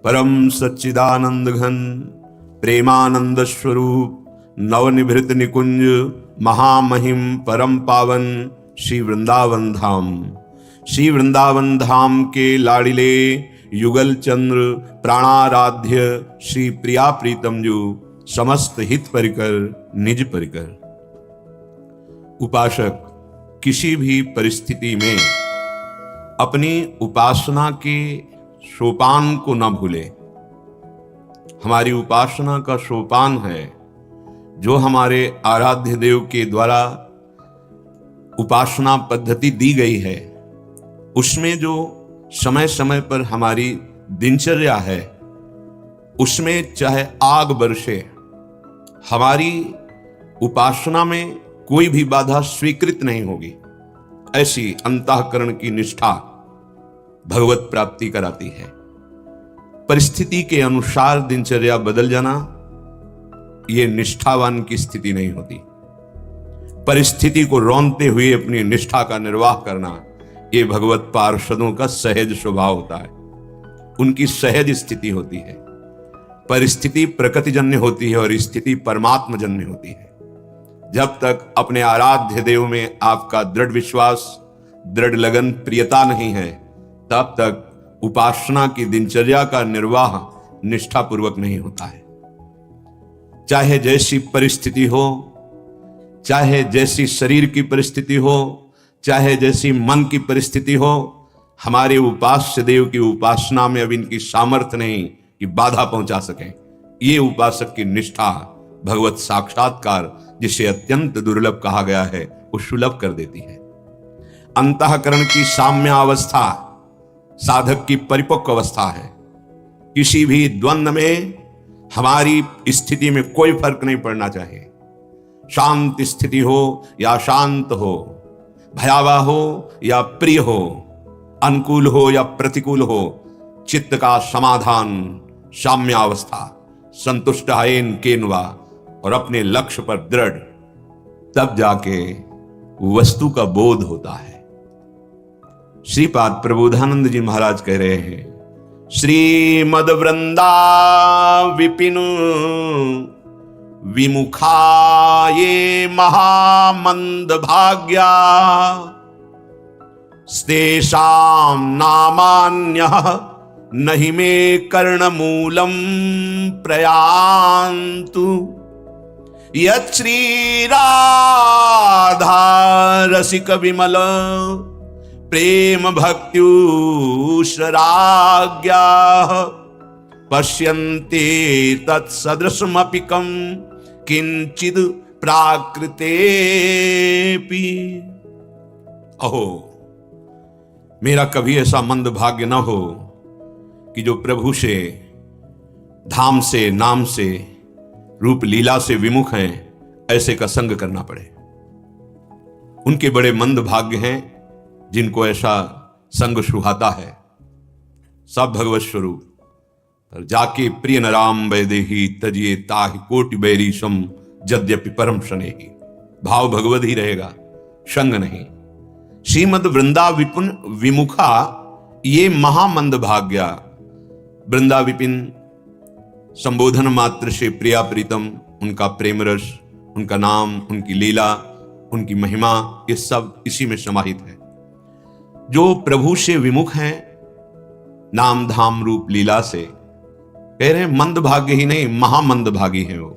परम सच्चिदानंद घन प्रेमानंद स्वरूप नवनिभृत निकुंज महामहिम परम पावन श्री वृंदावन धाम। श्री वृंदावन धाम के लाडिले युगल चंद्र प्राणाराध्य श्री प्रिया प्रीतम जो समस्त हित परिकर निज परिकर। उपासक किसी भी परिस्थिति में अपनी उपासना के सोपान को न भूले। हमारी उपासना का सोपान है जो हमारे आराध्य देव के द्वारा उपासना पद्धति दी गई है, उसमें जो समय समय पर हमारी दिनचर्या है उसमें चाहे आग बरसे, हमारी उपासना में कोई भी बाधा स्वीकृत नहीं होगी। ऐसी अंतःकरण की निष्ठा भगवत प्राप्ति कराती है। परिस्थिति के अनुसार दिनचर्या बदल जाना यह निष्ठावान की स्थिति नहीं होती। परिस्थिति को रौंदते हुए अपनी निष्ठा का निर्वाह करना यह भगवत पार्षदों का सहज स्वभाव होता है, उनकी सहज स्थिति होती है। परिस्थिति प्रकृतिजन्य होती है और स्थिति परमात्मजन्य होती है। जब तक अपने आराध्य देव में आपका दृढ़ विश्वास, दृढ़ लगन, प्रियता नहीं है, तब तक उपासना की दिनचर्या का निर्वाह निष्ठापूर्वक नहीं होता है। चाहे जैसी परिस्थिति हो, चाहे जैसी शरीर की परिस्थिति हो, चाहे जैसी मन की परिस्थिति हो, हमारे उपास्य देव की उपासना में अब इनकी सामर्थ्य नहीं कि बाधा पहुंचा सकें। ये उपासक की निष्ठा भगवत साक्षात्कार, जिसे अत्यंत दुर्लभ कहा गया है, वो सुलभ कर देती है। अंतःकरण की साम्य अवस्था साधक की परिपक्व अवस्था है। किसी भी द्वंद्व में हमारी स्थिति में कोई फर्क नहीं पड़ना चाहिए। शांत स्थिति हो या शांत हो, भयावह हो या प्रिय हो, अनुकूल हो या प्रतिकूल हो, चित्त का समाधान, साम्यावस्था, संतुष्ट आयन केनवा और अपने लक्ष्य पर दृढ़, तब जाके वस्तु का बोध होता है। श्रीपाद प्रबोधानंद जी महाराज कह रहे हैं, श्रीमद वृंदा विपिन विमुखा ये महामंद भाग्या स्तेषां नामान्यः नहि मे कर्णमूलं प्रयान्तु यत् श्री राधा रसिक विमल प्रेम भक्त्युषराज्ञा पश्यन्ते तत्सदृशमपि कं किंचिद प्राकृतेपि। अहो, मेरा कभी ऐसा मंद भाग्य न हो कि जो प्रभु से, धाम से, नाम से, रूप लीला से विमुख हैं, ऐसे का संग करना पड़े। उनके बड़े मंद भाग्य हैं जिनको ऐसा संग सुहाता है। सब भगवत स्वरूप पर जाके प्रिय नराम वैदेही तजिए ताहि कोटि बैरीशम यद्यपि परम शनेहि। भाव भगवत ही रहेगा, संग नहीं। श्रीमद वृंदा विपुन विमुखा ये महामंद भाग्या। वृंदा विपिन संबोधन मात्र से प्रिया प्रीतम, उनका प्रेम रस, उनका नाम, उनकी लीला, उनकी महिमा, ये सब इसी में समाहित है। जो प्रभु से विमुख हैं, नाम धाम रूप लीला से, कह रहे हैं मंद भाग्य ही नहीं, महामंद भागी हैं वो,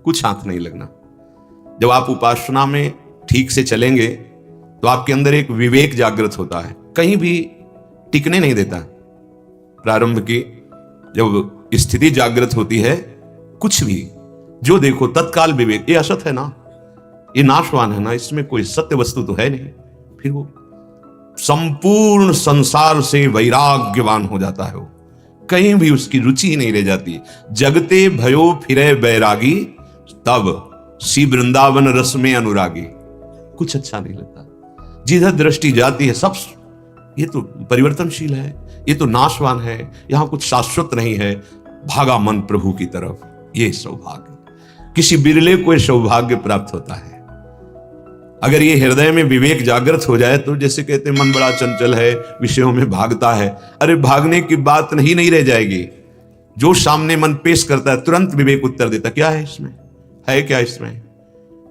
कुछ हाथ नहीं लगना। जब आप उपासना में ठीक से चलेंगे तो आपके अंदर एक विवेक जागृत होता है, कहीं भी टिकने नहीं देता। प्रारंभ की जब स्थिति जागृत होती है, कुछ भी जो देखो तत्काल विवेक, ये असत है ना, ये नाशवान है ना, इसमें कोई सत्य वस्तु तो है नहीं। फिर वो संपूर्ण संसार से वैराग्यवान हो जाता है, वो कहीं भी उसकी रुचि ही नहीं रह जाती। जगते भयो फिरे बैरागी, तब श्री वृंदावन रस में अनुरागी। कुछ अच्छा नहीं लगता। जिधर दृष्टि जाती है सब ये तो परिवर्तनशील है, ये तो नाशवान है, यहां कुछ शाश्वत नहीं है। भागा मन प्रभु की तरफ, ये सौभाग्य, किसी बिरले को सौभाग्य प्राप्त होता है। अगर ये हृदय में विवेक जागृत हो जाए तो जैसे कहते हैं मन बड़ा चंचल है, विषयों में भागता है, अरे भागने की बात नहीं रह जाएगी। जो सामने मन पेश करता है तुरंत विवेक उत्तर देता, क्या है इसमें, है क्या इसमें।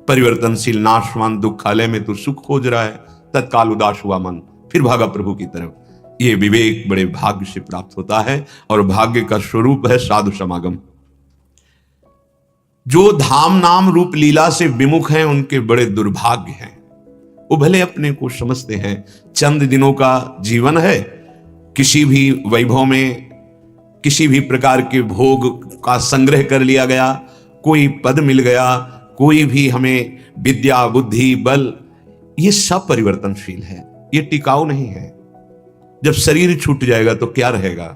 परिवर्तनशील नाशवान दुखालय में तो सुख खोज रहा है, तत्काल उदास हुआ मन, फिर भागा प्रभु की तरफ। ये विवेक बड़े भाग्य से प्राप्त होता है और भाग्य का स्वरूप है साधु समागम। जो धाम नाम रूप लीला से विमुख हैं उनके बड़े दुर्भाग्य हैं। वो भले अपने को समझते हैं चंद दिनों का जीवन है, किसी भी वैभव में किसी भी प्रकार के भोग का संग्रह कर लिया गया, कोई पद मिल गया, कोई भी हमें विद्या बुद्धि बल, ये सब परिवर्तनशील है, ये टिकाऊ नहीं है। जब शरीर छूट जाएगा तो क्या रहेगा।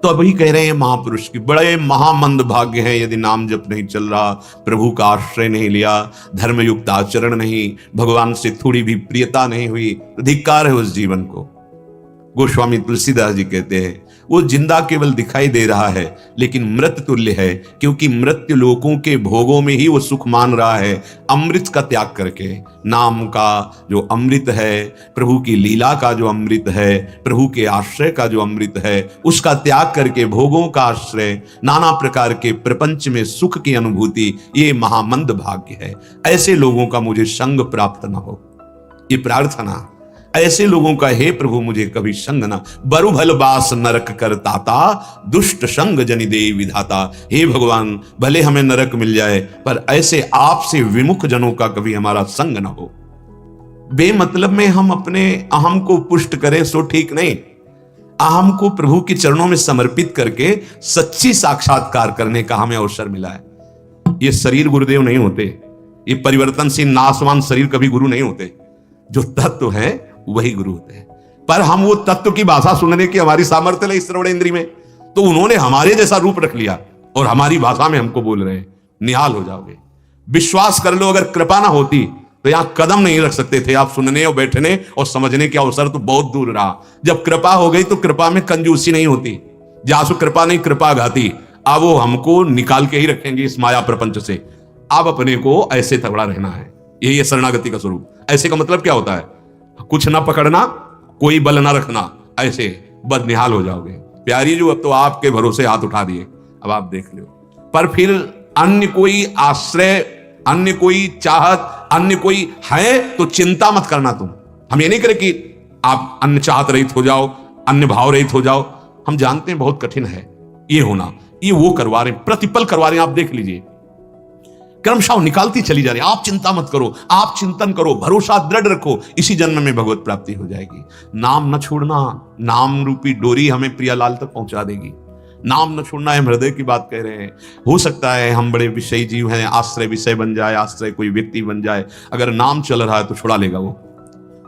तो अभी कह रहे हैं महापुरुष की बड़े महामंद भाग्य है यदि नाम जप नहीं चल रहा, प्रभु का आश्रय नहीं लिया, धर्मयुक्त आचरण नहीं, भगवान से थोड़ी भी प्रियता नहीं हुई, धिक्कार है उस जीवन को। गोस्वामी तुलसीदास जी कहते हैं वो जिंदा केवल दिखाई दे रहा है लेकिन मृत तुल्य है, क्योंकि मृत्यु लोकों के भोगों में ही वो सुख मान रहा है। अमृत का त्याग करके, नाम का जो अमृत है, प्रभु की लीला का जो अमृत है, प्रभु के आश्रय का जो अमृत है, उसका त्याग करके भोगों का आश्रय, नाना प्रकार के प्रपंच में सुख की अनुभूति, ये महामंद भाग्य है। ऐसे लोगों का मुझे संग प्राप्त न हो, ये प्रार्थना। ऐसे लोगों का हे प्रभु मुझे कभी संग ना, बरु भल बास नरक कर ताता, दुष्ट संग जनि दे विधाता। हे भगवान भले हमें नरक मिल जाए पर ऐसे आपसे विमुख जनों का कभी हमारा संग ना हो। बेमतलब में हम अपने अहम को पुष्ट करें सो ठीक नहीं, अहम को प्रभु के चरणों में समर्पित करके सच्ची साक्षात्कार करने का हमें अवसर मिला है। ये शरीर गुरुदेव नहीं होते, ये परिवर्तनशील नाशवान शरीर कभी गुरु नहीं होते। जो तत्व है वही गुरु होते हैं। पर हम वो तत्व की भाषा सुनने की हमारी सामर्थ्य है इस श्रवण इंद्री में, तो उन्होंने हमारे जैसा रूप रख लिया और हमारी भाषा में हमको बोल रहे हैं, निहाल हो जाओगे। विश्वास कर लो अगर कृपा ना होती तो यहां कदम नहीं रख सकते थे आप। सुनने और बैठने और समझने के अवसर तो बहुत दूर रहा। जब कृपा हो गई तो कृपा में कंजूसी नहीं होती, जासु कृपा नहीं कृपा घाती। अब वो हमको निकाल के ही रखेंगे इस माया प्रपंच से। अब अपने को ऐसे तगड़ा रहना है, यही है शरणागति का स्वरूप। ऐसे का मतलब क्या होता है, कुछ ना पकड़ना, कोई बल ना रखना, ऐसे बदनिहाल हो जाओगे। प्यारी जो अब तो आपके भरोसे हाथ उठा दिए, अब आप देख लो। पर फिर अन्य कोई आश्रय, अन्य कोई चाहत, अन्य कोई है तो चिंता मत करना तुम। हम ये नहीं करें कि आप अन्य चाहत रहित हो जाओ, अन्य भाव रहित हो जाओ। हम जानते हैं बहुत कठिन है ये होना, ये वो करवा रहे हैं, प्रतिपल करवा रहे हैं। आप देख लीजिए क्रमशः निकालती चली जा रही। आप चिंता मत करो, आप चिंतन करो, भरोसा दृढ़ रखो, इसी जन्म में भगवत प्राप्ति हो जाएगी। नाम न छोड़ना, नाम रूपी डोरी हमें प्रियालाल तक पहुंचा देगी। नाम न छोड़ना है, हृदय की बात कह रहे हैं। हो सकता है हम बड़े विषयी जीव हैं, आश्रय विषय बन जाए, आश्रय कोई व्यक्ति बन जाए। अगर नाम चल रहा है तो छुड़ा लेगा वो,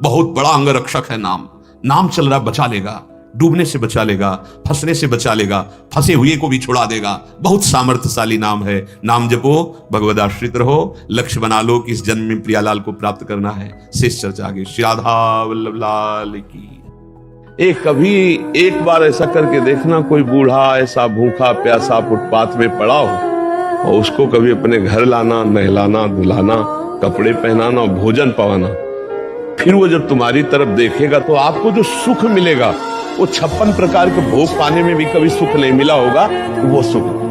बहुत बड़ा अंग रक्षक है नाम। नाम चल रहा है बचा लेगा, डूबने से बचा लेगा, फंसने से बचा लेगा, फंसे हुए को भी छुड़ा देगा। बहुत सामर्थ्यशाली नाम है। नाम जपो, भगवद आश्रित रहो, लक्ष्य बना लो कि इस जन्म में प्रियालाल को प्राप्त करना है। शेष चर्चा आगे। श्री राधा वल्लभ लाल की। कभी एक बार ऐसा करके देखना, कोई बूढ़ा ऐसा भूखा प्यासा फुटपाथ में पड़ा हो और उसको कभी अपने घर लाना, नहलाना, धुलाना, कपड़े पहनाना, भोजन पवाना। फिर वो जब तुम्हारी तरफ देखेगा तो आपको जो सुख मिलेगा वो 56 प्रकार के भोग पाने में भी कभी सुख नहीं मिला होगा, वो सुख